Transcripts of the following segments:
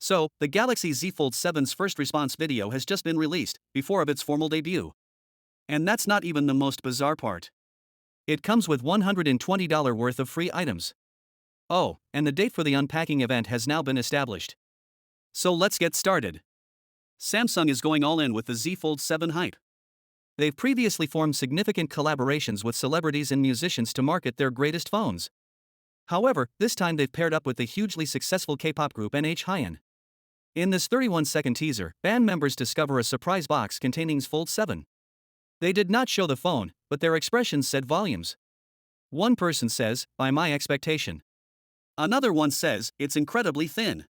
So, the Galaxy Z Fold 7's first response video has just been released, before of its formal debut. And that's not even the most bizarre part. It comes with $120 worth of free items. Oh, and the date for the unpacking event has now been established. So let's get started. Samsung is going all in with the Z Fold 7 hype. They've previously formed significant collaborations with celebrities and musicians to market their greatest phones. However, this time they've paired up with the hugely successful K-pop group NH*. In this 31-second teaser, band members discover a surprise box containing Fold 7. They did not show the phone, but their expressions said volumes. One person says, "By my expectation." Another one says, "It's incredibly thin."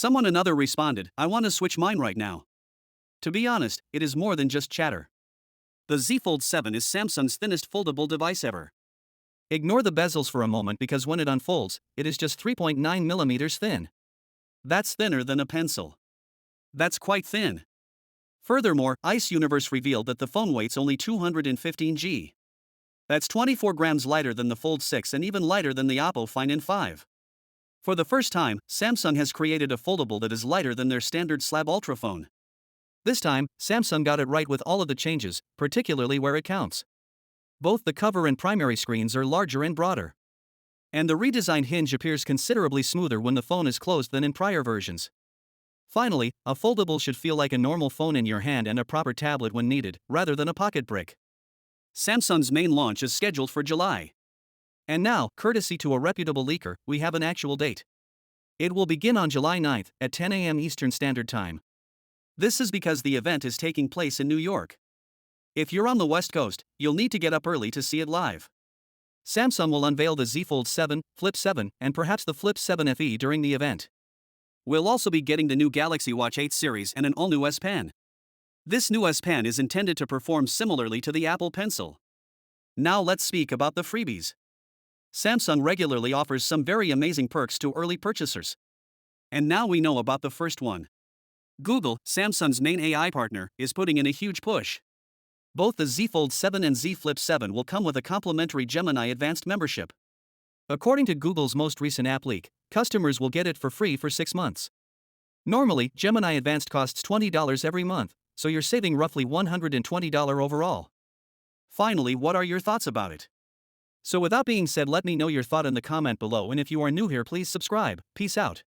Another responded, "I want to switch mine right now." To be honest, it is more than just chatter. The Z Fold 7 is Samsung's thinnest foldable device ever. Ignore the bezels for a moment because when it unfolds, it is just 3.9 millimeters thin. That's thinner than a pencil. That's quite thin. Furthermore, Ice Universe revealed that the phone weighs only 215 g. That's 24 grams lighter than the Fold 6 and even lighter than the Oppo Find N5. For the first time, Samsung has created a foldable that is lighter than their standard slab Ultra phone. This time, Samsung got it right with all of the changes, particularly where it counts. Both the cover and primary screens are larger and broader. And the redesigned hinge appears considerably smoother when the phone is closed than in prior versions. Finally, a foldable should feel like a normal phone in your hand and a proper tablet when needed, rather than a pocket brick. Samsung's main launch is scheduled for July. And now, courtesy to a reputable leaker, we have an actual date. It will begin on July 9th at 10 a.m. Eastern Standard Time. This is because the event is taking place in New York. If you're on the West Coast, you'll need to get up early to see it live. Samsung will unveil the Z Fold 7, Flip 7, and perhaps the Flip 7 FE during the event. We'll also be getting the new Galaxy Watch 8 series and an all-new S Pen. This new S Pen is intended to perform similarly to the Apple Pencil. Now let's speak about the freebies. Samsung regularly offers some very amazing perks to early purchasers. And now we know about the first one. Google, Samsung's main AI partner, is putting in a huge push. Both the Z Fold 7 and Z Flip 7 will come with a complimentary Gemini Advanced membership. According to Google's most recent app leak, customers will get it for free for 6 months. Normally, Gemini Advanced costs $20 every month, so you're saving roughly $120 overall. Finally, what are your thoughts about it? So with that being said, let me know your thought in the comment below, and if you are new here, please subscribe. Peace out.